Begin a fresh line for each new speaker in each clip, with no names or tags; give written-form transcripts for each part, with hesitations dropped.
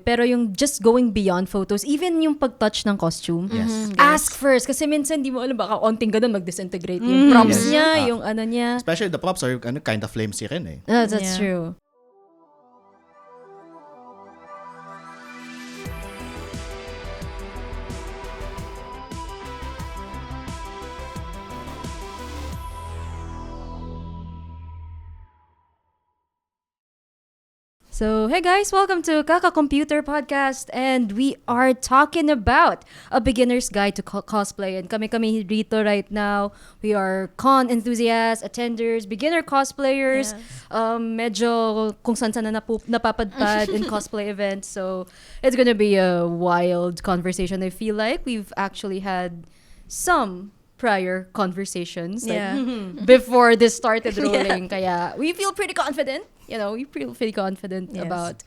it, pero yung just going beyond photos, even yung pag-touch ng costume, ask first. Kasi minsan, di mo alam, baka onting ganun mag-disintegrate yung props niya, yung ano niya.
Especially the props are kind of flimsy rin eh.
That's true. So, hey guys, welcome to Kaka Computer Podcast, and we are talking about a beginner's guide to cosplay. And kami rito right now, we are con enthusiasts, attenders, beginner cosplayers, medyo kung saan na napapadpad in cosplay events. So, it's gonna be a wild conversation. I feel like we've actually had some prior conversations before this started rolling. Kaya we feel pretty confident. We feel pretty confident about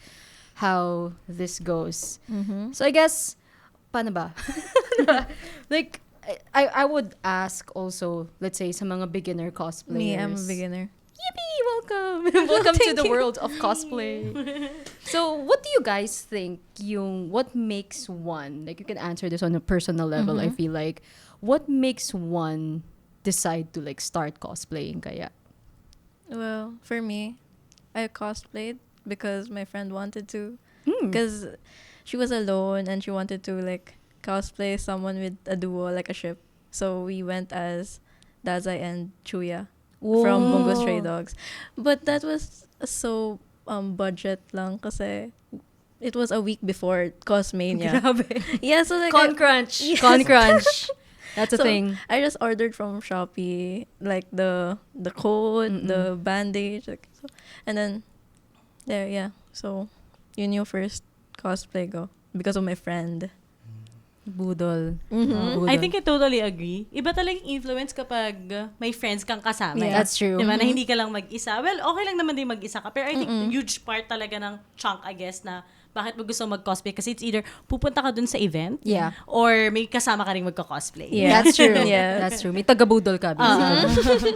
how this goes. So I guess, paano ba? Like, I would ask also, let's say, sa mga beginner cosplayers.
Me, I'm a beginner.
Yippee! Welcome! Welcome to the world of cosplay. So, what do you guys think what makes one, like you can answer this on a personal level, I feel like, what makes one decide to like start cosplaying kaya?
Well, for me, I cosplayed because my friend wanted to. Because she was alone and she wanted to like cosplay someone with a duo, like a ship. So we went as Dazai and Chuya from Bungo Stray Dogs. But that was so budget lang kasi it was a week before Cosmania.
Grabe.
Yeah, so like
Con crunch. That's a thing.
I just ordered from Shopee like the coat, the bandage, like, so, and then there, yeah. So yun yung first cosplay go because of my friend.
Budol.
Mm-hmm.
I think I totally agree. Iba talagang influence kapag may friends kang kasama.
Yeah, that's true.
Diba? Na hindi ka lang mag-isa. Well, okay lang naman din mag-isa ka. Pero I think huge part talaga ng chunk, I guess, na bakit mo gusto mag-cosplay. Kasi it's either pupunta ka dun sa event or may kasama ka rin magka-cosplay.
Yeah. That's true.
Yeah.
That's true. May taga-budol ka.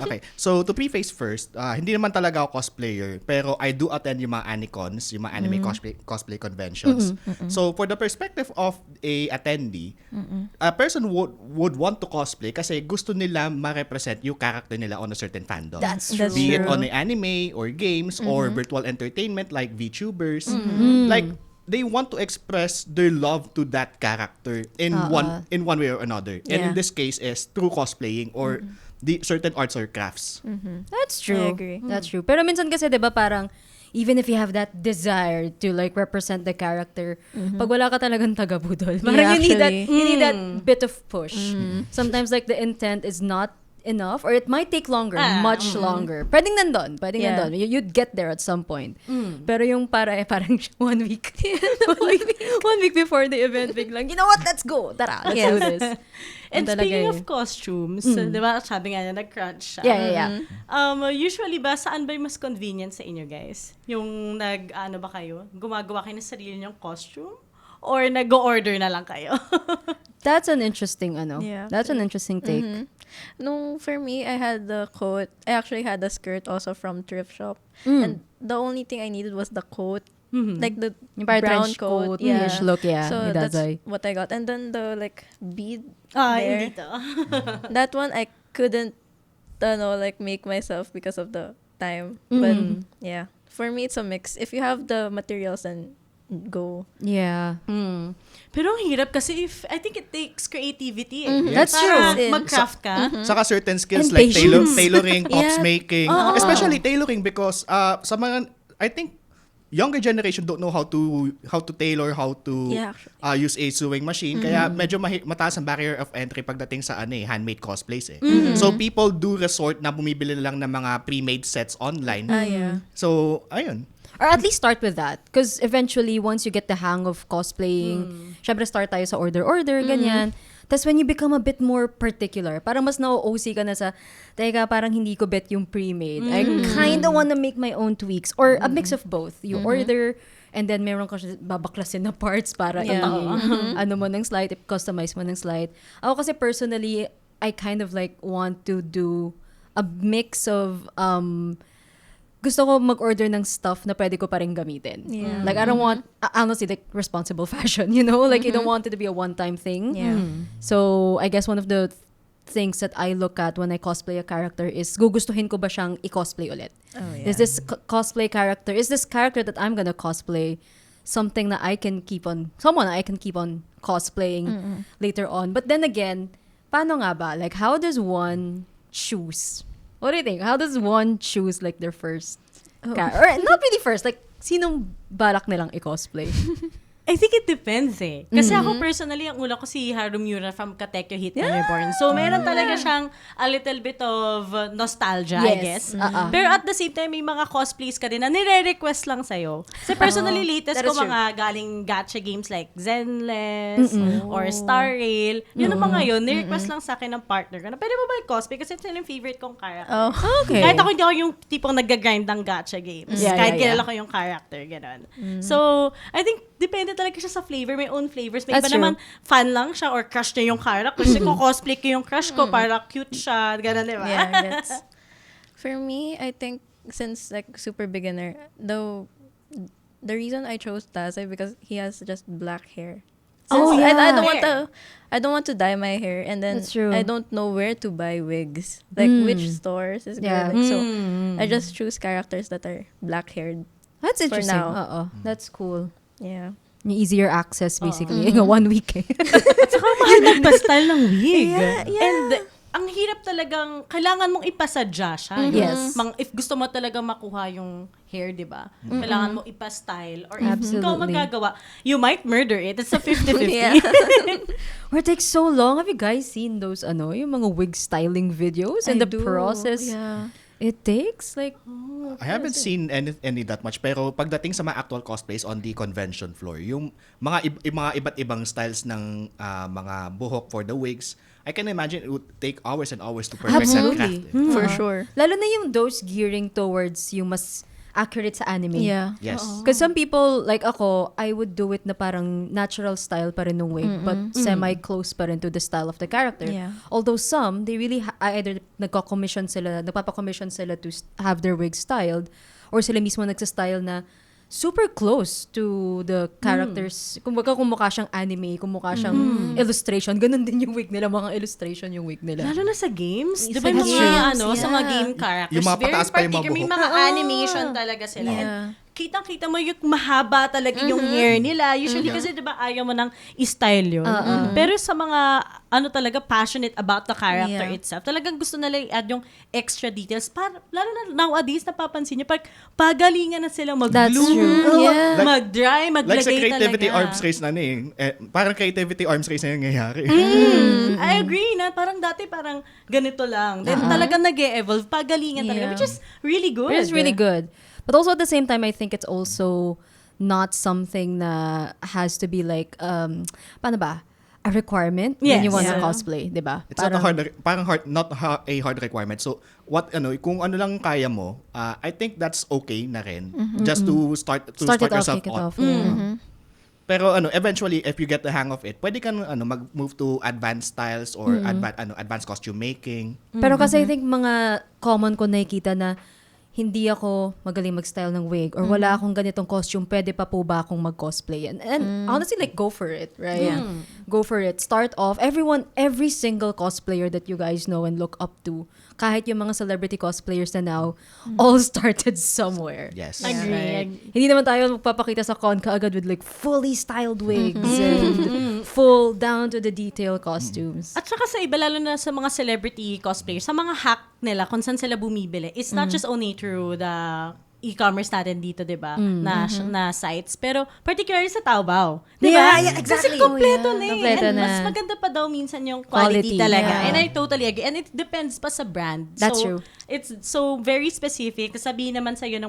Okay, so to preface first, hindi naman talaga ako cosplayer, pero I do attend yung mga Anicons, yung mga anime cosplay conventions. So for the perspective of a attendee, a person would want to cosplay kasi gusto nila ma-represent yung character nila on a certain fandom.
That's true.
Be it on an anime or games or virtual entertainment like VTubers. Like, they want to express their love to that character in one way or another. And in this case is through cosplaying or the certain arts or crafts.
That's true.
I agree.
That's true. Pero minsan kasi 'di ba parang even if you have that desire to like represent the character, pag wala ka talagang taga-budol, parang you need that bit of push. Sometimes like the intent is not enough or it might take longer, much longer. Pwedeng nandun. You'd get there at some point. Pero yung parang 1 week. one week before the event, biglang, you know what, let's go. Tara, let's do this.
And speaking of costumes, di ba, sabi nga niya, nag-crunch siya.
Yeah.
Usually ba, saan ba yung mas convenient sa inyo, guys? Yung ba kayo? Gumagawa kayo ng sarili niyong costume? Or nag-order na lang kayo?
That's an interesting, that's an interesting take.
No, for me, I had the coat. I actually had the skirt also from thrift shop. And the only thing I needed was the coat. Like the brown coat.
Ish look,
So that's what I got. And then the like bead there.
Hindi to.
That one I couldn't, like make myself because of the time. But yeah, for me it's a mix. If you have the materials, then go.
Yeah.
Pero ang hirap kasi I think it takes creativity.
That's
Para
true.
mag-craft ka.
Saka certain skills
And
like
patience.
tailoring, props
Yeah.
making, especially tailoring because sa mga, I think younger generation don't know how to tailor, how to use a sewing machine. Kaya medyo mataas ang barrier of entry pagdating sa handmade cosplays eh. So people do resort na bumibili lang ng mga pre-made sets online. So ayun.
Or at least start with that. Because eventually, once you get the hang of cosplaying, syempre start tayo sa order, ganyan. Tapos when you become a bit more particular, parang mas na-OC ka na sa, teka, parang hindi ko bet yung pre-made. I kinda wanna make my own tweaks. Or a mix of both. You order, and then meron ka babaklasin na parts para ano mo ng slide, customize mo ng slide. Ako kasi personally, I kind of like want to do a mix of gusto ko mag-order ng stuff na pwede ko pa rin gamitin.
Yeah.
Like, I don't want, honestly, like, responsible fashion, you know? Like, you don't want it to be a one-time thing.
Yeah.
So, I guess one of the things that I look at when I cosplay a character is, gugustuhin ko ba siyang i-cosplay ulit?
Oh, yeah.
Is this cosplay character, is this character that I'm gonna cosplay something that I can keep on, someone I can keep on cosplaying later on? But then again, paano nga ba? Like, how does one choose? What do you think? How does one choose like their first character? Or not really first, like, sinong balak nilang i-cosplay?
I think it depends eh. Kasi ako personally, ang una ko si Harumura from Katekyo Hitman Reborn. So, meron talaga siyang a little bit of nostalgia, I guess. Pero at the same time, may mga cosplays ka din na nire-request lang sa'yo. Kasi personally, latest
That
ko
is true.
mga galing gacha games like Zenless or Star Rail. Yun ang mga yun, ni-request lang sa akin ng partner ko na pwede mo ba i-cosplay? Kasi ito yung favorite kong character.
Oh.
Okay.
Kahit ako hindi ako yung tipong nag-grind ng gacha games.
Yeah,
Kahit
yeah,
kilala
yeah.
ko yung character, gano'n. So, I think depende talaga siya sa flavor. May own flavors. May
That's
iba
true.
naman, fan lang siya or crush niya yung character. Kasi ko cosplay ko yung crush ko para cute siya. Gano'n, di ba?
Yeah, that's for me. I think since like super beginner, though, the reason I chose Tazai because he has just black hair.
Oh,
Since
yeah.
I don't want to dye my hair, and then
That's true.
I don't know where to buy wigs. Like which stores is good.
Yeah.
Like, so I just choose characters that are black haired.
That's
For
interesting.
now.
Oo. That's cool.
Yeah.
Easier access, basically. In 1 week.
At saka mahal magpa-style ng wig.
Yeah, yeah.
And ang hirap talagang, kailangan mong ipasadya siya.
Yes.
If gusto mo talaga makuha yung hair, di ba? Kailangan mo ipastyle. Or if
Absolutely.
ikaw magagawa, you might murder it. It's a 50-50.
Yeah.
Or it takes so long. Have you guys seen those, yung mga wig styling videos? And
I
the
do.
process
Yeah.
it takes? Like,
I haven't seen any that much, pero pagdating sa mga actual cosplays on the convention floor, yung mga iba't ibang styles ng mga buhok for the wigs, I can imagine it would take hours and hours to perfect that
Absolutely.
craft.
For sure.
lalo na yung those gearing towards yung mas accurate sa anime.
Yeah.
Yes.
Because some people, like ako, I would do it na parang natural style pa rin ng wig, but semi-close pa rin to the style of the character.
Yeah.
Although some, they really either nagpa-commission sila to have their wig styled, or sila mismo nagsa-style na super close to the characters. Kumbaga, kumukha siyang anime, kumukha siyang illustration. Ganun din yung wig nila, mga illustration yung wig nila.
Lalo na sa games. Di
Sa
ba yung mga,
games,
sa mga game characters,
Yung mga
very
pataas pa yung mga
particular. May
buhok.
mga animation talaga sila.
Yeah.
And kitang-kita mo yung mahaba talaga yung hair nila. Usually kasi di ba ayaw mo nang i-style yun. Pero sa mga talaga passionate about the character
Yeah.
itself, talagang gusto nila i-add yung extra details. Lalo na nowadays, napapansin nyo, pag pagalingan na sila
That's
mag-glue,
true.
Yeah.
mag-dry, maglagay
Like sa creativity
talaga.
arms race na parang creativity arms race na yung nangyayari.
I agree na parang dati parang ganito lang. Then talagang nag-e-evolve, pagalingan talaga,
Yeah.
which is really good.
It is really good. But also at the same time, I think it's also not something na has to be like, paano ba? A requirement when
Yes.
you want to
Yeah.
cosplay, di ba?
It's not a hard requirement. So, kung ano lang kaya mo, I think that's okay na rin. Just to start
Start it off,
yourself
kick it
off.
off. Mm.
Pero eventually, if you get the hang of it, pwede kang mag-move to advanced styles or advanced costume making.
Pero kasi I think mga common ko nakikita na hindi ako magaling mag-style ng wig or wala akong ganitong costume, pwede pa po ba akong mag-cosplay? And honestly, like, go for it, right?
Yeah.
Go for it. Start off. Every single cosplayer that you guys know and look up to, kahit yung mga celebrity cosplayers na now, all started somewhere.
Yes.
Agree.
Right. Hindi naman tayo magpapakita sa con kaagad with like fully styled wigs and full down to the detail costumes.
At saka sa iba, lalo na sa mga celebrity cosplayers, sa mga hack nila, kung saan sila bumibili, it's not just only through the e-commerce natin dito, di ba? Na sites. Pero particularly sa Taobao. Di ba?
Yeah, exactly.
Kasi kompleto
Oh,
na eh.
Kompleto
And
na.
mas maganda pa daw minsan yung
Quality,
quality talaga.
yeah.
And I totally agree. And it depends pa sa brand.
That's
so,
true.
It's so very specific. Sabihin naman sa'yo ng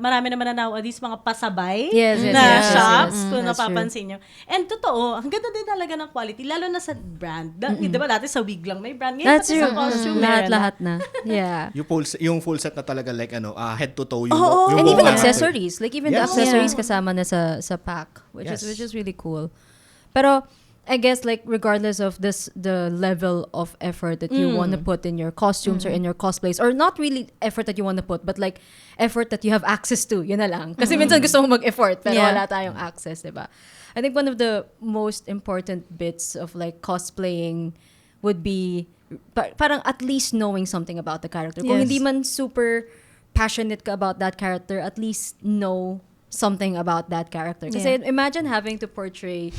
marami naman na nowadays mga pasabay
Yes, yes,
na
yes, yes,
shops,
yes.
kung
That's
napapansin nyo. And totoo, ang ganda din talaga ng quality, lalo na sa brand. Di ba dati sa wig lang may brand. Ngayon
That's
pati
true.
sa costume meron na.
Lahat na. Yeah.
Yung full set na talaga like head to toe yung
And
buong
even
character.
accessories. Like even the
Yes.
accessories
Yeah.
kasama na sa pack, which
Yes.
is really cool. Pero I guess like regardless of the level of effort that you want to put in your costumes or in your cosplays, or not really effort that you want to put, but like effort that you have access to, yun na lang. Kasi minsan gusto mo mag-effort pero wala tayong access, diba? I think one of the most important bits of like cosplaying would be parang at least knowing something about the character. Kung hindi man super passionate ka about that character, at least know something about that character. Kasi imagine having to portray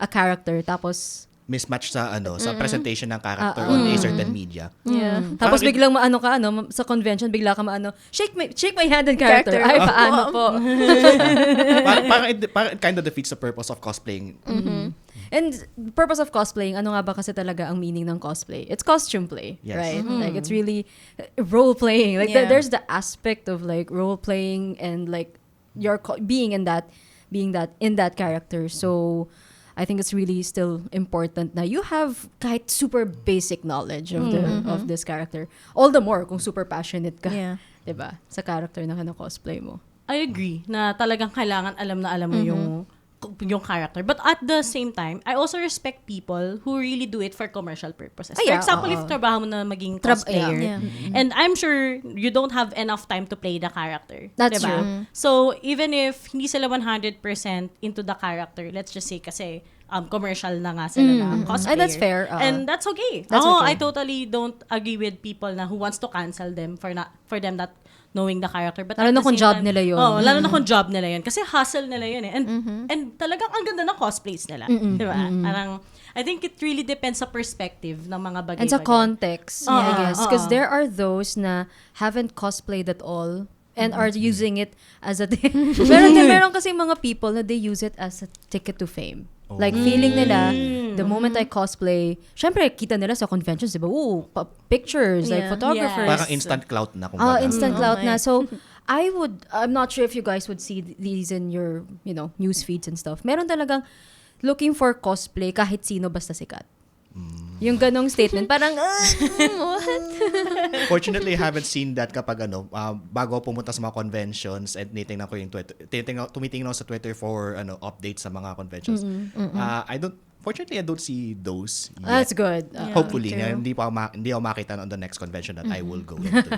a character tapos
mismatch sa sa presentation ng character on a certain media.
Tapos biglang maano ka sa convention bigla ka maano shake my hand and character. Ay paano po.
parang it kind of defeats the purpose of cosplaying.
And purpose of cosplaying, ano nga ba kasi talaga ang meaning ng cosplay? It's costume play, right? Like it's really role playing. Like there's the aspect of like role playing and like your being in that character. So I think it's really still important na you have kahit super basic knowledge of of this character. All the more kung super passionate ka, 'di ba? Sa character na cosplay mo.
I agree na talagang kailangan alam mo yung character. But at the same time, I also respect people who really do it for commercial purposes. For example, if trabaho mo na maging cosplayer, and I'm sure you don't have enough time to play the character.
That's
diba?
true.
So, even if hindi sila 100% into the character, let's just say kasi commercial na nga sila na cosplayer.
And that's fair.
And that's okay.
That's okay.
I totally don't agree with people na who wants to cancel them for them not knowing the character. But
lalo na kung job nila yun.
Lalo na kung job nila yun. Kasi hustle nila yun eh. And talagang ang ganda ng cosplays nila. Diba? Parang, I think it really depends sa perspective ng mga bagay-bagay.
And sa context, I guess. Because there are those na haven't cosplayed at all and are using it as a... meron kasi mga people na they use it as a ticket to fame. Like, feeling nila, the moment I cosplay, syempre, kita nila sa conventions, diba? Pictures, like photographers.
Parang instant clout na.
Instant clout na. So, I'm not sure if you guys would see these in your, news feeds and stuff. Meron talagang looking for cosplay kahit sino basta sikat. Yung ganong statement, parang, what?
Fortunately, I haven't seen that kapag bago pumunta sa mga conventions and tinitingnan ko yung Twitter, tumitingnan ako sa Twitter for updates sa mga conventions. Fortunately, I don't see those yet.
That's good.
Hopefully, hindi ako makita on the next convention that I will go into.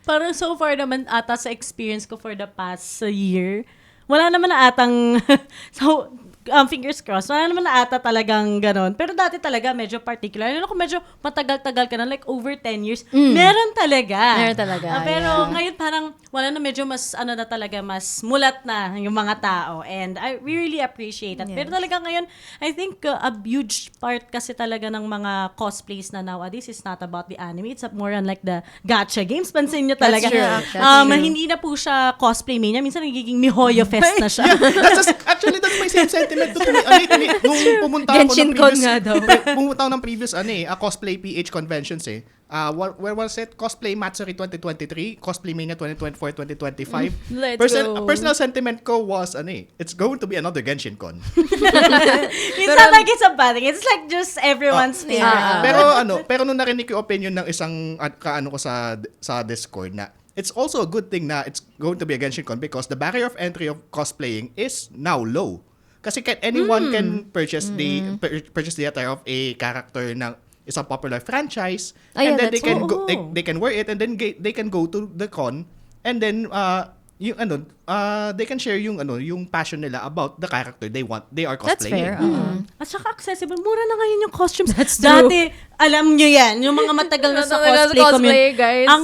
Parang so far naman ata sa experience ko for the past year, wala naman na atang so fingers crossed, wala naman na ata talagang ganon. Pero dati talaga medyo particular. Lalo kung medyo matagal-tagal ka na, like over 10 years, meron talaga.
Meron talaga.
Pero ngayon parang wala na, medyo mas na talaga, mas mulat na yung mga tao. And we really appreciate that. Pero talaga ngayon, I think a huge part kasi talaga ng mga cosplays na nowadays is not about the anime. It's more on like the gacha games. Pansin nyo talaga.
That's true.
Hindi na po siya cosplay mania. Minsan nagiging Mihoyo Fest na siya.
Actually, that's my same sentiment. Nung pumunta ako
Genshin
ng
Con
previous,
nga daw.
pumunta ako ng previous cosplay PH conventions eh. Where was it? Cosplay Matsuri 2023, Cosplay Mania 2024-2025. Personal sentiment ko was it's going to be another Genshin Con.
It's not like it's a bad thing. It's like just everyone's favorite.
Pero nung narinig ko opinion ng isang kaano ko sa Discord na it's also a good thing na it's going to be a Genshin Con because the barrier of entry of cosplaying is now low. Kasi anyone can purchase the attire of a character ng isang popular franchise, and then they can wear it, and then they can go to the con, and then they can share yung passion nila about the character they are cosplaying.
That's fair.
At saka accessible. Mura na ngayon yung costumes.
That's true.
Dati, alam nyo yan, yung mga matagal na sa cosplay community.
Guys.
Ang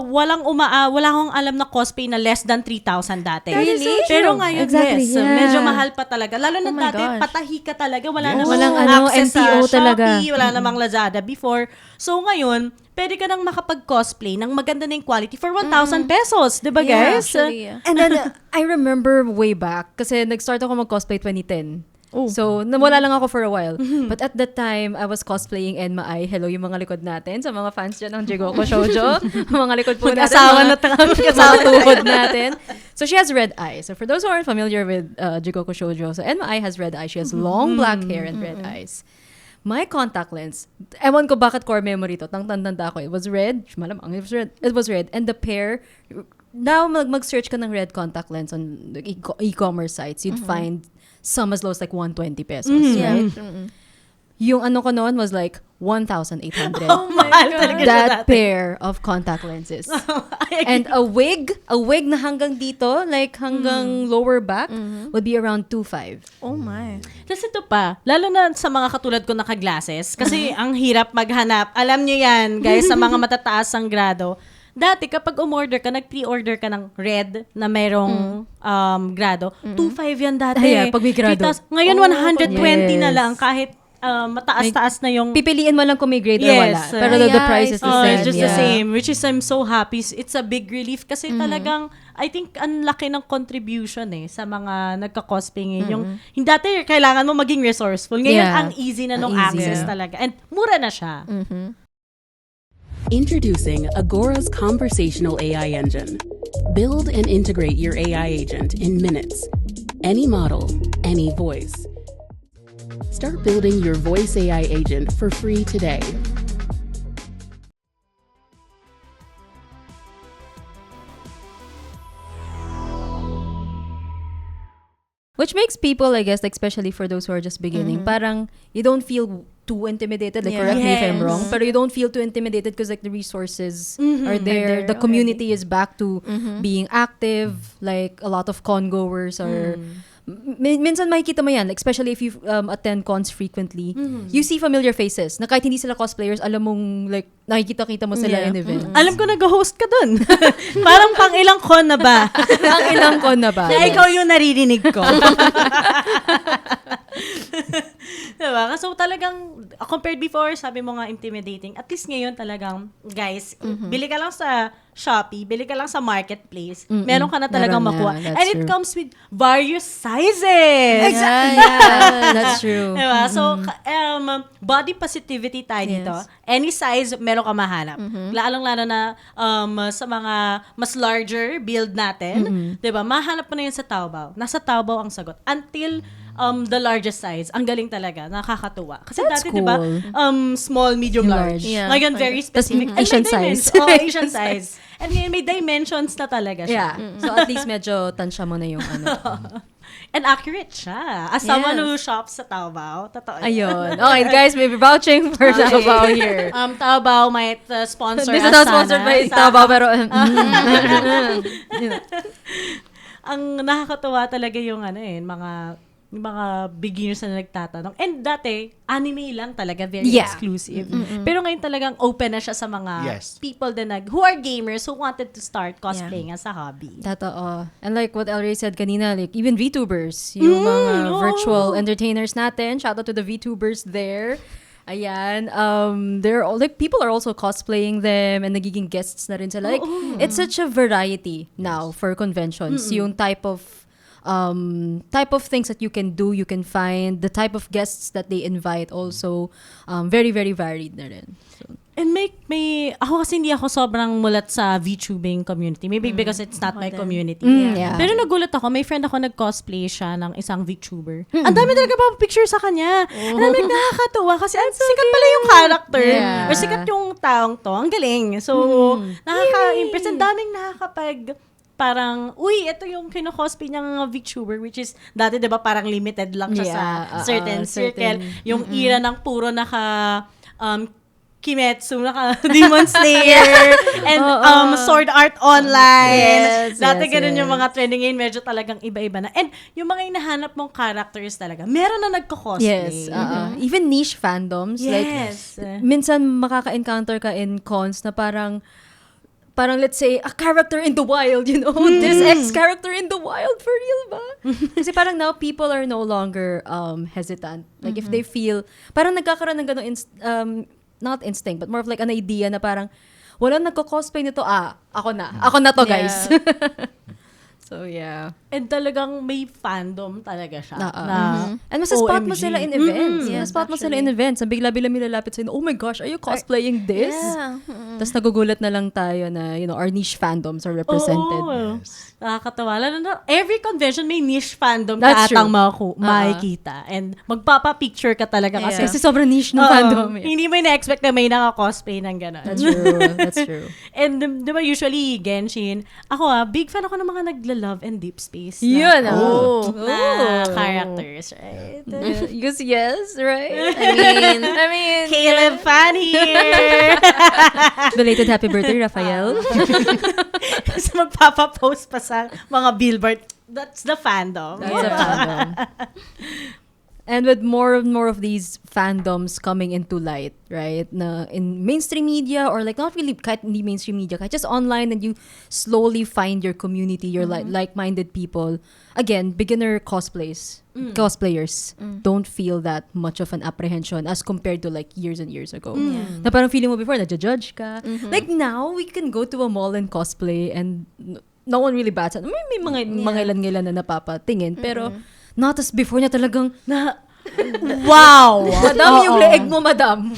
wala akong alam na cosplay na less than 3,000 dati.
Really?
Pero ngayon,
Exactly,
yes.
yeah.
Medyo mahal pa talaga. Lalo na dati,
gosh.
patahi ka talaga. Wala
Yes.
namang
Walang
access
NPO
sa
talaga.
Shopee, wala namang Lazada before. So ngayon, pwede ka nang makapag-cosplay ng maganda na yung quality for 1,000 pesos. Diba, guys?
Actually,
And then, I remember way back, kasi nag-start ako mag-cosplay 2010. So, nawala lang ako for a while. But at that time, I was cosplaying Enma Ai. Hello, yung mga likod natin. Sa mga fans dyan ng Jigoko Shoujo. mga likod po natin.
Mag-asawa na
Mag-asawa tuhod natin. So, she has red eyes. So, for those who aren't familiar with Jigoko Shoujo, so Enma Ai has red eyes. She has long black hair and red eyes. My contact lens, ewan ko bakit core memory to, tanda ko. It was red. Malamang, it was red. And the pair, now mag-search ka ng red contact lens on e-commerce sites, you'd find some as low as like 120 pesos,
Yeah.
right? Yung ano ko noon was like 1,800.
Oh my God.
That pair of contact lenses. And a wig na hanggang dito, like hanggang lower back, would be around 2,500.
Oh my.
Tapos ito pa, lalo na sa mga katulad ko naka-glasses, kasi ang hirap maghanap. Alam nyo yan, guys, sa mga matataas ang grado. Dati, kapag umorder ka, nag-pre-order ka ng red na merong grado, 2,500 yan dati.
Yeah, pag may grado.
Ngayon, 120 na
yes.
lang kahit mataas-taas na yung...
Pipiliin mo lang kung may grade or
Yes.
wala. Pero the price is the
Oh,
same.
it's just the
yeah.
same. Which is, I'm so happy. It's a big relief kasi talagang, I think, ang laki ng contribution sa mga nagka-cosplay ngayon. Yung, dati, kailangan mo maging resourceful. Ngayon,
Yeah.
ang easy na nung
Ang easy.
access talaga. And mura na siya.
Introducing Agora's conversational AI engine. Build and integrate your AI agent in minutes. Any model, any voice. Start building your voice AI agent for free today.
Which makes people, I guess, like, especially for those who are just beginning, parang you don't feel too intimidated. Like,
Yeah.
correct me if I'm
Yes.
wrong, pero you don't feel too intimidated because like the resources are there.
there
The community is back to being active. Like a lot of con-goers are. Minsan makikita mo yan, like, especially if you attend cons frequently, you see familiar faces na kahit hindi sila cosplayers, alam mong like nakikita-kita mo sila
Yeah.
in events.
Alam ko nag-host ka dun. Parang pang ilang con na ba?
Ang ilang con na ba?
Na ikaw yung naririnig ko. Diba? So talagang, compared before, sabi mo nga intimidating. At least ngayon talagang, guys, bili ka lang sa Shopee, bili ka lang sa Marketplace, meron ka na talagang
Meron na,
makuha.
that's
And it
true.
comes with various sizes.
Yeah, that's true.
Diba? So, body positivity tayo dito.
Yes.
Any size, meron ka mahanap. Lalong-lalo na sa mga mas larger build natin. Diba? Mahanap mo na yun sa Taobao. Nasa Taobao ang sagot. Until the largest size. Ang galing talaga. Nakakatuwa. Kasi
That's
dati, diba,
cool.
small, medium, large.
Large.
Yeah.
Ngayon, very specific. And may
Asian size.
dimensions. Oh, Asian size. And ngayon, may dimensions na talaga siya.
Yeah. So at least medyo tansya mo na yung ano.
And accurate siya. As someone
Yes.
who shops sa Taobao, totoo yan.
Ayun. Okay, guys, may vouching for Taobao here.
Taobao might sponsor
This is
us
not sponsored
sana.
by Taobao, pero
Ang nakakatuwa talaga yung mga beginners na nagtatanong. And dati, anime lang talaga, very
Yeah.
exclusive. Pero ngayon talagang open na siya sa mga
Yes.
people who are gamers who wanted to start cosplaying as a hobby.
totoo. And like what Elray said kanina, like even VTubers, yung mga virtual entertainers natin, shout out to the VTubers there. Ayan, they're all, like, people are also cosplaying them and nagiging guests na rin sila. Like, it's such a variety now for conventions. Yung type of things that you can do, you can find, the type of guests that they invite also, very, very varied na rin. So,
And ako kasi hindi ako sobrang mulat sa VTubing community. Maybe because it's not my community.
yeah.
Pero nagulat ako, may friend ako nag-cosplay siya ng isang VTuber. Ang dami talaga pa picture sa kanya. And I'm like, nakakatuwa kasi sikat pala yung character.
Yeah.
Or sikat yung taong to. Ang galing. So, nakaka-impress. Ang daming nakakapag parang, ito yung kino-cosplay niyang VTuber, which is, dati diba parang limited lang siya sa certain circle. Yung era ng puro Kimetsu, Demon Slayer, and Sword Art Online.
Yes,
Dati
yes,
ganun yung
yes.
mga trending ngayon, medyo talagang iba-iba na. And yung mga hinahanap mong characters talaga, meron na nagko-cosplay.
yes, even niche fandoms,
Yes.
like, minsan makaka-encounter ka in cons na parang let's say, a character in the wild, this X character in the wild, for real ba? Kasi parang now, people are no longer hesitant. Like, if they feel, parang nagkakaroon ng gano'ng, not instinct, but more of like an idea na parang, walang nagko-cosplay nito, ako na to, guys. So, yeah.
And talagang may fandom talaga siya.
And masaspot mo
OMG.
sila in events.
Yes,
Masaspot mo sila in events. Ang bigla-bigla nilalapit sa'yo, oh my gosh, are you cosplaying this?
Yeah.
Tapos nagugulat na lang tayo na, our niche fandoms are represented.
Oo. Nakakatawa. Lalo na, every convention may niche fandom
That's
ka atang
true.
makikita. And magpapa-picture ka talaga kasi.
Kasi sobrang niche ng
Oo.
fandom. Eh.
Hindi mo na-expect na may naka-cosplay ng gano'n.
That's true. That's true.
And di ba usually, Genshin, ako big fan ako ng mga nagla-love and deep space cosplays
Yun,
na characters, right?
Yes, right? I mean,
Caleb fan here!
Belated happy birthday, Raphael.
Kasi magpapapost pa sa mga billboard. That's the fandom.
That's a fandom. And with more and more of these fandoms coming into light, right? Na in mainstream media or like not really kahit hindi mainstream media, kahit just online, and you slowly find your community, your like-minded people. Again, beginner cosplayers don't feel that much of an apprehension as compared to like years and years ago. Na parang feeling mo before, na-judge ka. Like now, we can go to a mall and cosplay and no one really bats at may mga ilan-ilan na napapatingin. Pero not as before na talagang wow! Madam, yung leeg mo, madam.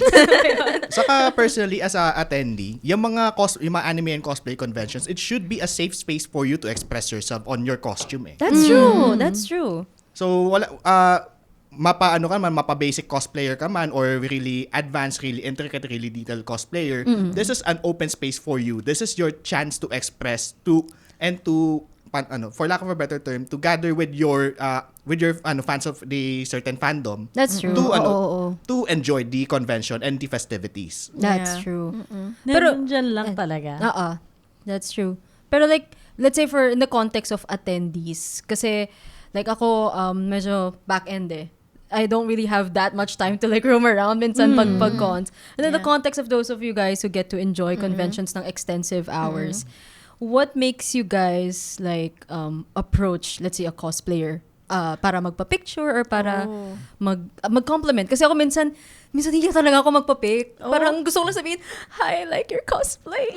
Saka personally, as a attendee, yung mga anime and cosplay conventions, it should be a safe space for you to express yourself on your costume.
That's true. That's true.
So, mapa basic cosplayer ka man or really advanced, really intricate, really detailed cosplayer, this is an open space for you. This is your chance to express for lack of a better term, to gather with your fans of the certain fandom.
That's true.
To enjoy the convention and the festivities.
That's true.
Pero dyan lang talaga.
That's true. Pero like, let's say in the context of attendees, kasi like ako, medyo back-end I don't really have that much time to like roam around minsan pag cons. And in the context of those of you guys who get to enjoy conventions ng extensive hours, what makes you guys like approach, let's say, a cosplayer para magpa-picture or para mag-compliment? Kasi ako minsan hindi talaga ako magpa-pic. Parang gusto ko lang sabihin, hi, I like your cosplay.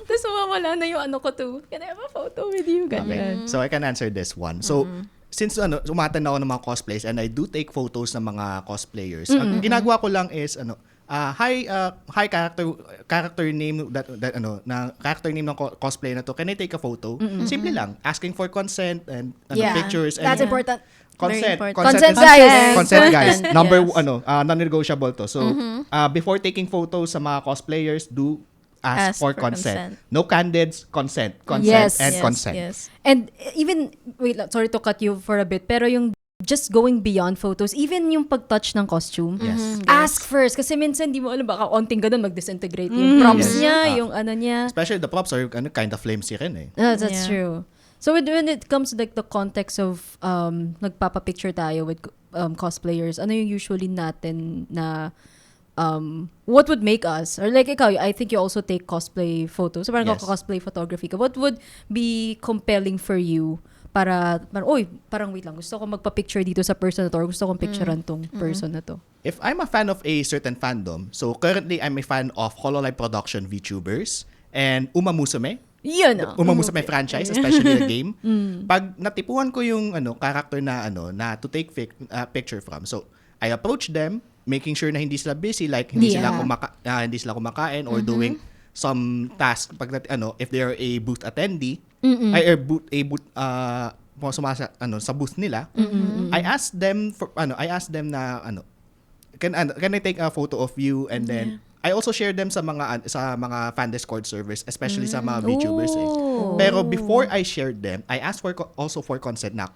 Tapos wala na yung ko to. Can I have a photo with you? Ganyan.
Okay. So I can answer this one. So since umattend ako ng mga cosplays and I do take photos ng mga cosplayers, ang ginagawa ko lang is hi character name character name ng cosplay na to, can I take a photo? Simple lang, asking for consent and pictures.
That's
and
important.
Consent,
guys.
Consent, guys. Non-negotiable to. So before taking photos sa mga cosplayers, do ask for consent. No candids, consent and consent.
Yes.
And even sorry to cut you for a bit, pero yung just going beyond photos, even yung pag-touch ng costume, ask first. Kasi minsan, di mo alam, baka onting ganun mag-disintegrate yung props niya, yung niya.
Especially the props are kind of flimsy rin
That's true. So when it comes to like the context of nagpapapicture tayo with cosplayers, ano yung usually natin na what would make us, or like ikaw, I think you also take cosplay photos, so parang cosplay photography ka, what would be compelling for you parang wait lang, gusto ko magpa-picture dito sa person na to, or gusto kong picturean tong person na to?
If I'm a fan of a certain fandom, so currently I'm a fan of Hololive Production VTubers and Uma Musume. Uma Musume franchise, especially the game. Pag natipuan ko yung character na to take picture from, so I approach them, making sure na hindi sila busy, like hindi sila kumakain or doing some task if they are a booth attendee, sa booth nila. I ask them na can I take a photo of you, and then I also share them sa mga fan Discord servers, especially sa mga VTubers. Pero before I share them, I ask also for consent na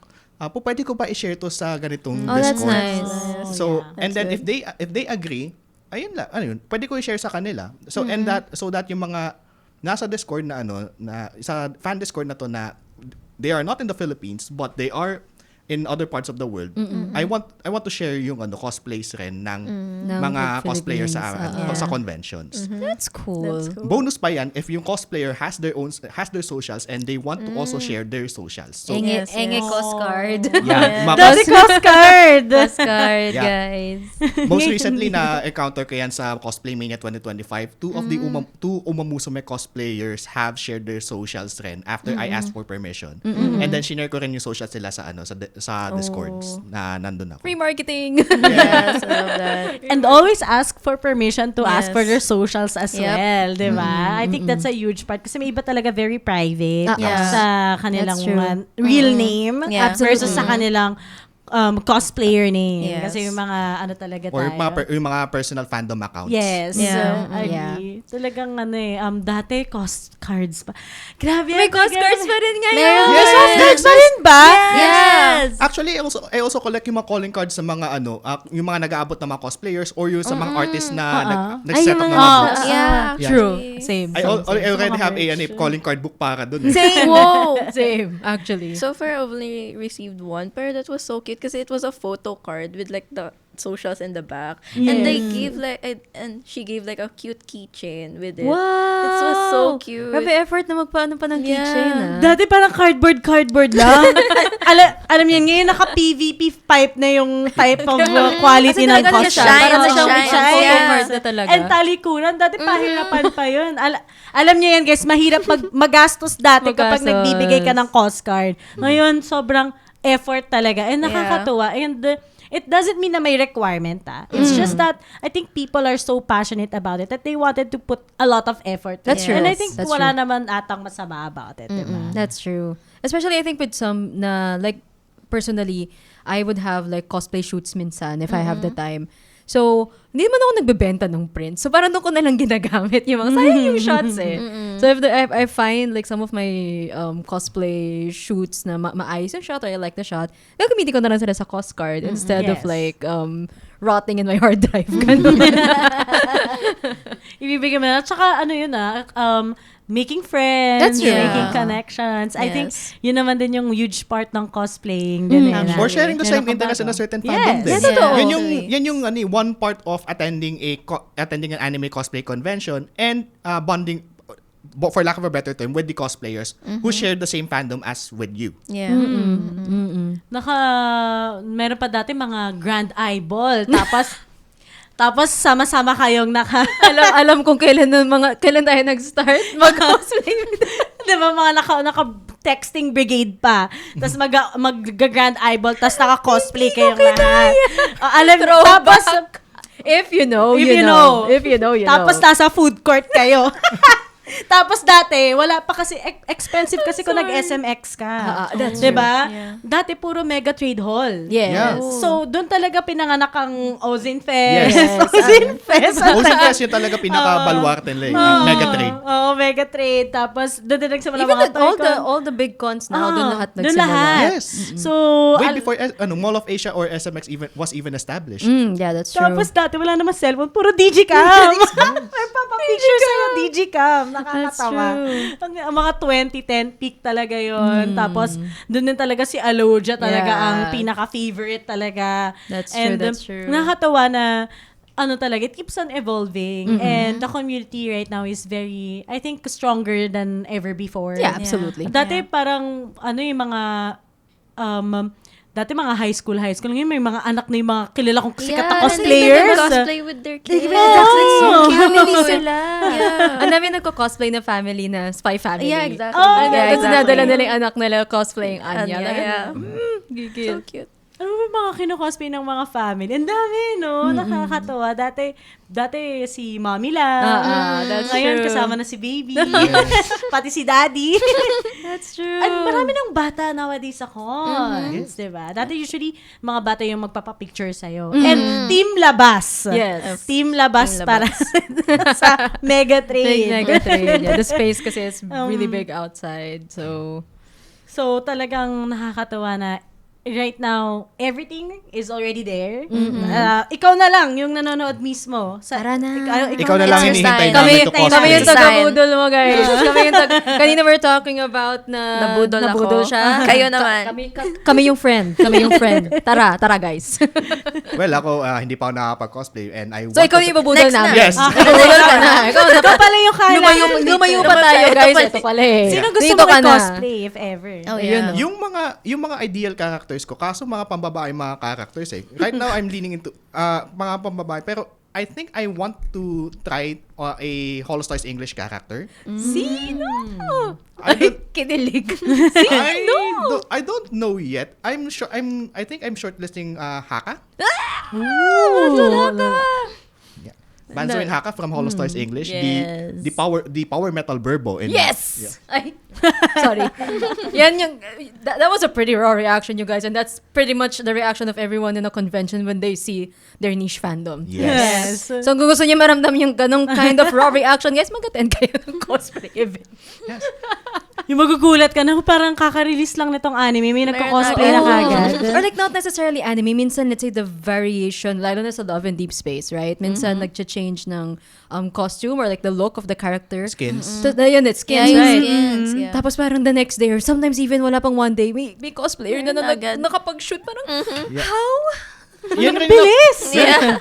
pwede ko ba i-share to sa ganitong Discord?
That's nice.
So and then if they agree, ayun lang, pwede ko i-share sa kanila. So and that yung mga nasa Discord na sa fan Discord na to na they are not in the Philippines but they are in other parts of the world. I want to share yung cosplays rin ng mga cosplayers sa conventions.
That's cool.
Bonus pa yan if yung cosplayer has their socials and they want to also share their socials. So
Enge cost card.
That's cost card!
Cost card, guys.
Most recently na encounter ko yan sa Cosplay Mania 2025. Two Uma Musume cosplayers have shared their socials rin after I asked for permission. And then shinare ko rin yung socials nila sa Discords na nandun ako.
Free marketing.
Yes, I love that.
And always ask for permission to ask for their socials as well, di ba? I think that's a huge part kasi may iba talaga very private sa kanilang real name versus sa kanilang cosplayer name.
Yes.
Kasi yung mga ano talaga
Or
tayo.
yung mga personal fandom accounts.
Yes.
Yeah.
Agree. Talagang dati cost cards pa. Grabe.
May cost cards pa rin ngayon.
Meron.
May cost cards pa rin ba?
Yes.
Actually, I also collect yung mga calling cards sa mga yung mga nag-aabot ng mga cosplayers or yung sa mga artists na nag-set up ng mga books.
Yeah,
True.
actually.
Same.
I already have a calling card book para dun.
Same.
Whoa.
Same, actually.
So far, I've only received one, pero that was so cute because it was a photo card with like the socials in the back, and they gave and she gave like a cute keychain with it.
Wow!
It was so cute.
Grabe effort na magpaano pa ng keychain,
Dati parang cardboard lang. Alam niyo, ngayon naka-PVP pipe na yung type of quality ng
talaga
costume.
shine,
Parang
shine,
shine.
photo
yes.
card na talaga.
And talikuran. Dati pahirapan pa yun. Alam niyo yan, guys, mahirap magastos dati kapag
Magastos.
nagbibigay ka ng cost card. Ngayon, sobrang effort talaga. And nakakatuwa. And it doesn't mean na may requirement. It's just that I think people are so passionate about it that they wanted to put a lot of effort.
That's true.
And I think
That's
wala
true.
naman atang masama about it. Diba?
That's true. Especially I think with some na like personally, I would have like cosplay shoots minsan if I have the time. So, hindi naman ako nagbebenta ng prints. So, parang doon ko na lang ginagamit yung mga sayang yung shots eh. So, if I find like some of my cosplay shoots na maayos yung shot or I like the shot, gagamitin ko na lang sila sa cost card instead of
Yes.
like rotting in my hard drive. Ganun.
Ibibigay mo na. Tsaka ano yun making friends,
That's true.
making
Yeah.
connections. I think
Yes.
yun naman din yung huge part ng cosplaying. Din
Or sharing the same
Meron ka
interest
ba
in a
to?
certain
Yes.
fandom din.
Yeah, totoo.
Yan yung one part of attending an anime cosplay convention and bonding, for lack of a better term, with the cosplayers who share the same fandom as with you.
Yeah.
Meron pa dati mga grand eyeball. Tapos sama-sama kayong
alam kung kailan tayo nag-start mag-cosplay.
Di ba, mga naka-texting brigade pa. Tapos mag-grand eyeball, tapos naka-cosplay kayong lahat. Tapos,
If you know,
If
you
you
know.
know.
If you know, you know.
tapos nasa food court kayo. Tapos dati, wala pa kasi, expensive kasi kung nag-SMX ka.
That's
diba?
Yeah.
Dati puro Mega Trade Hall.
Yes.
Yeah.
So, doon talaga pinanganak ang Ozin Fest.
Yes.
Ozin Fest.
Ocean Fest yung talaga pinaka-baluarte nila. Mega trade.
Oo, Mega Trade. Tapos, doon din nagsimula
Even
mga
all the big cons now, doon lahat
Doon
nagsimula.
lahat.
Yes.
So,
Way before Mall of Asia or SMX was even established.
Yeah, that's true.
tapos dati wala naman cellphone, puro digicam. May papapicture sa'yo, digicam. Nakakatawa. Ang mga 2010 peak talaga yon. Tapos, doon din talaga si Alodia talaga
Yeah.
ang pinaka-favorite talaga.
That's true, that's true.
Nakakatawa na talaga, it keeps on evolving. And the community right now is very, I think, stronger than ever before.
Yeah, absolutely.
Dati parang, yung mga, dati mga high school, ngayon may mga anak na yung mga kilala kong sikat na cosplayers.
Cosplay with their kids.
Family sila.
Yeah.
Ang dami nagko-cosplay na family na spy family.
Yeah, exactly.
Oh,
Yeah,
exactly.
nadala nila yung anak nila cosplaying Anya.
Yeah.
Gigil.
So cute.
Ano ba mga kino-cosplay ng mga family? Ang dami, no? Nakakatawa. Dati si mommy lang.
That's
Ngayon
true.
kasama na si baby. Pati si daddy.
That's true.
At marami ng bata nowadays sa cons. Diba? Dati usually, mga bata yung magpapapicture sa'yo. And Team Labas.
Yes.
Team Labas
Team
para sa Mega Trade.
Big trade. Yeah, the space kasi is really big outside. So,
Talagang nakakatawa na right now, everything is already there. Ikaw na lang yung nanonood mismo.
Tara na.
Ikaw na lang
It's your
hinihintay
style.
namin to
kami
cosplay.
yung taga-budol mo, guys. Kami yung kanina we're talking about na
Nabudol ako.
siya.
Kayo naman.
Kami yung friend. Tara guys.
Well, ako, hindi pa ako nakapag-cosplay and I
So,
want
ikaw
to-
yung ibubudol
Next na.
namin.
Yes.
Ibubudol ka na.
Ikaw pala yung kala.
Lumayo pa tayo, guys. Ito pala eh.
Sino gusto
Dito
mo
ka na.
i-cosplay, if ever?
Oh,
Ayun,
yeah.
Yung mga ideal characters ko, kaso mga pambabae mga characters eh. Right now, I'm leaning into mga pambabae. Pero I think I want to try a Holostars English character.
Sino?
I don't,
Kinilig.
I don't know yet. I think I'm shortlisting Haka.
Ooh.
Yeah. Banzo and Haka from Hollow Stars English.
Yes.
The power metal Burbo.
Yes!
Yeah.
Ay, sorry. Yan yung, that was a pretty raw reaction, you guys. And that's pretty much the reaction of everyone in a convention when they see their niche fandom.
Yes.
So kung gusto niyo maramdam yung ganong kind of raw reaction, guys, mag-attend kayo ng cosplay event.
Yes.
Yung magugulat ka na, parang kaka-release lang nitong anime, may nagko-cosplay na kagad.
Or like not necessarily anime. Minsan, let's say the variation, lalo na sa Love and Deep Space, right? Minsan, nag-change ng costume or like the look of the character.
Skins.
So, yun, it's skins,
Yeah,
right?
skins, yeah.
Tapos parang the next day or sometimes even wala pang one day, may cosplayer na
agad.
nakapag-shoot. Parang,
Yeah.
how?
Yan rin
Bilis!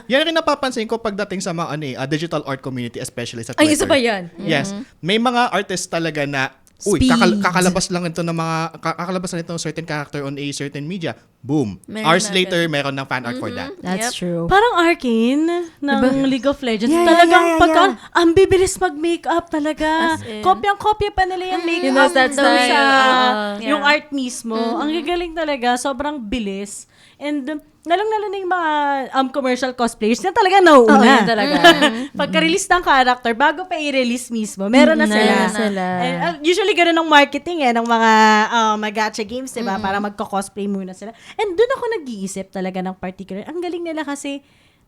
Yan rin napapansin ko pagdating sa mga digital art community, especially sa
Ay,
Twitter.
isa ba yan?
Yes. May mga artists talaga na
Speed.
kakalabas lang ito ng kakalabas lang ito ng certain character on a certain media. Boom.
Meron
Hours
na
later, meron ng fan art for that.
That's
Yep.
true.
Parang Arcane ng League of Legends.
Yeah,
Talagang
yeah, yeah,
pagka,
yeah.
ang bibilis mag-makeup talaga.
As in.
Kopyang-kopya pa nila yung makeup
You know that
doon
style.
sa
Yeah.
yung art mismo. Ang gagaling talaga. Sobrang bilis. And lalong-lalo na yung mga commercial cosplayers na talaga nauuna.
Oo, yun talaga.
Pagka-release ng character, bago pa i-release mismo, meron na sila.
Meron na sila.
And, usually, ganun ang marketing ng mga gacha games, diba? Para magko-cosplay muna sila. And doon ako nag-iisip talaga ng particular. Ang galing nila kasi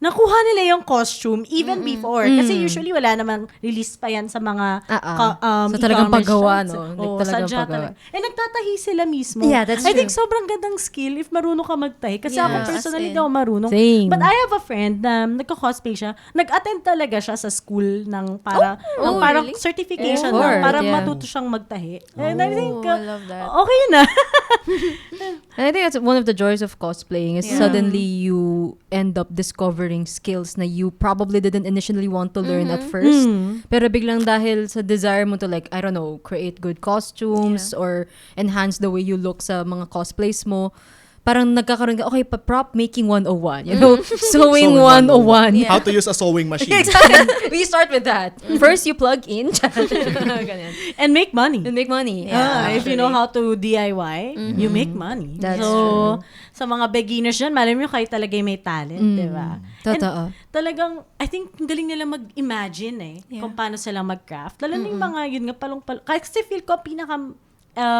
nakuha nila yung costume even before. Kasi usually wala namang release pa yan sa mga
So, talagang
e-commerce
paggawa,
sites.
no?
Oo,
Talagang
sadya
paggawa.
talaga. And nagtatahi sila mismo.
Yeah, that's
I think
true.
sobrang gandang skill if marunong ka magtahi. Kasi
Yeah,
ako
as
personally
in.
daw marunong.
Same.
But I have a friend na nagko-cosplay siya. Nag-attend talaga siya sa school ng para ng parang
really?
certification
Oh,
na, para
yeah.
matuto siyang magtahi. And I think,
I love that.
okay na.
And I think that's one of the joys of cosplaying is
Yeah.
suddenly you end up discovering skills na you probably didn't initially want to learn at first. Pero biglang dahil sa desire mo to like, I don't know, create good costumes or enhance the way you look sa mga cosplays mo, parang nagkakaroon ka, okay, prop making 101. You know, sewing 101.
Yeah.
How to use a sewing machine.
We start with that. First, you plug in. Ganyan.
And make money.
And make money.
If you know how to DIY, you make money.
That's
so, sa mga beginners dyan, malam nyo kayo talaga may talent, di ba?
Totoo.
And talagang, I think, ang galing nila mag-imagine kung paano sila mag-craft. Lalo na yung mga, yun nga, palong-palong. Kasi feel ko, pinaka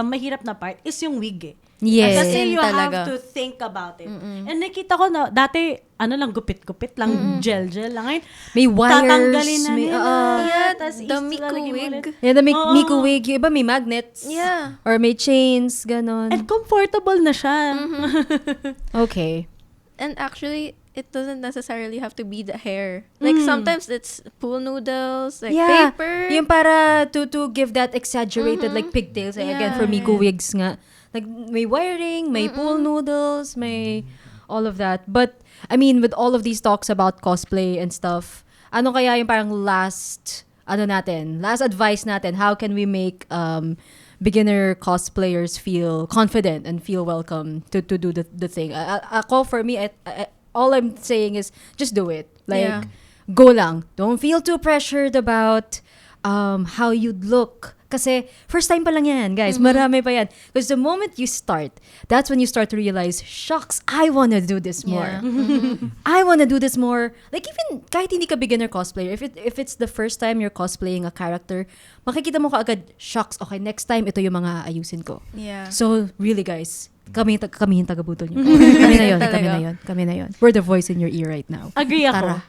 mahirap na part is yung wig
Yes.
Kasi you
Talaga.
have to think about it. And nakita ko na, dati, gupit-gupit lang, gel-gel lang. Ngayon,
May wires.
tatanggalin na
may,
nila.
Yeah,
tas
the
is-
Miku
lalagyan mo
wig.
ulit.
Yeah, the Miku wig. Yung iba may magnets.
Yeah.
Or may chains, ganon.
And comfortable na siya.
Okay.
And actually, it doesn't necessarily have to be the hair. Like sometimes it's pool noodles, like paper.
Yung para to give that exaggerated like pigtails. Again, for Miku wigs nga. Like, may wiring, may pool noodles, may all of that. But, I mean, with all of these talks about cosplay and stuff, ano kaya yung parang last advice natin? How can we make beginner cosplayers feel confident and feel welcome to do the thing? Ako, for me, all I'm saying is just do it. Like, go lang. Don't feel too pressured about how you'd look. Kasi first time pa lang yan, guys. Marami pa yan. Because the moment you start, that's when you start to realize, shucks, I wanna do this more. I wanna do this more. Like even kahit hindi ka beginner cosplayer, if it's the first time you're cosplaying a character, makikita mo kaagad, shucks, okay, next time ito yung mga ayusin ko.
Yeah.
So really guys, kami yung taga-butol niyo. Kami na yun. We're the voice in your ear right now.
Agree ako.
Tara.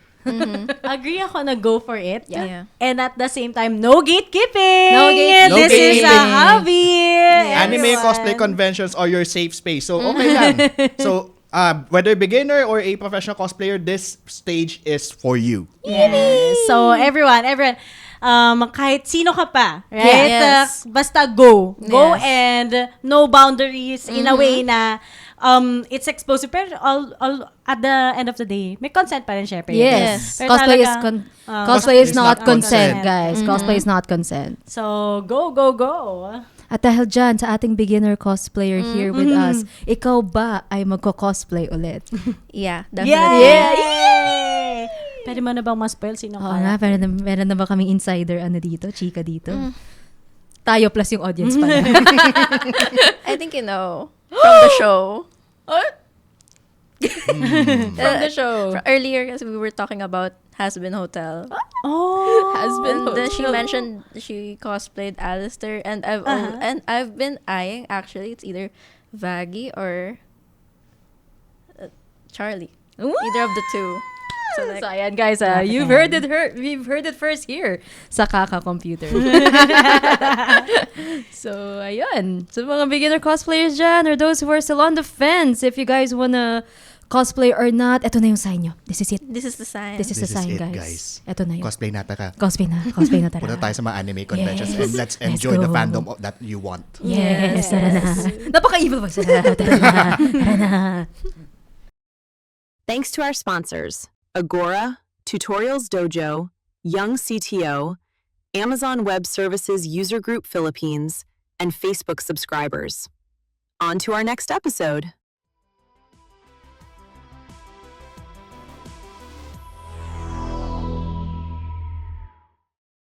Agree ako na go for it.
Yeah.
And at the same time, no gatekeeping.
No gatekeeping.
No
This is a
gatekeeping.
hobby.
Anime
everyone.
cosplay conventions are your safe space. So, okay lang. So, whether beginner or a professional cosplayer, this stage is for you.
Yes. So, everyone, kahit sino ka pa, right?
Yes.
Basta go. Go
Yes.
and no boundaries in a way na it's explosive. Pero all at the end of the day, may consent pa rin syempre.
Yes.
Pero
Cosplay
talaga,
cosplay is not consent,
consent.
guys. Cosplay is not consent.
So, go.
At dahil dyan, sa ating beginner cosplayer here with us, ikaw ba ay magko-cosplay ulit?
Yeah, definitely.
Yay! Pwede mo na bang ma-spoil sino
Oo nga, meron na ba kaming insider dito, chika dito? Tayo plus yung audience pala.
I think you know from the show. From
the show.
Earlier, kasi we were talking about Has-Been Hotel.
Has-Been
And then she mentioned she cosplayed Alistair, and I've been eyeing, actually, it's either Vaggie or Charlie. Either of the two.
So ayan guys, we've heard it first here sa Kaka Computer. So ayun, sa mga beginner cosplayers dyan or those who are still on the fence, if you guys wanna cosplay or not, eto na yung sign nyo. This is it.
This is the sign.
This is the sign, guys. Eto na yun.
Cosplay na tara.
Cosplay na tara.
Punta tayo sa mga anime conventions and let's
Let's
enjoy the
go.
fandom that you want.
Yes, tara na. Napaka-evil ba? Tara na.
Thanks to our sponsors, Agora, Tutorials Dojo, Young CTO, Amazon Web Services User Group Philippines, and Facebook subscribers. On to our next episode.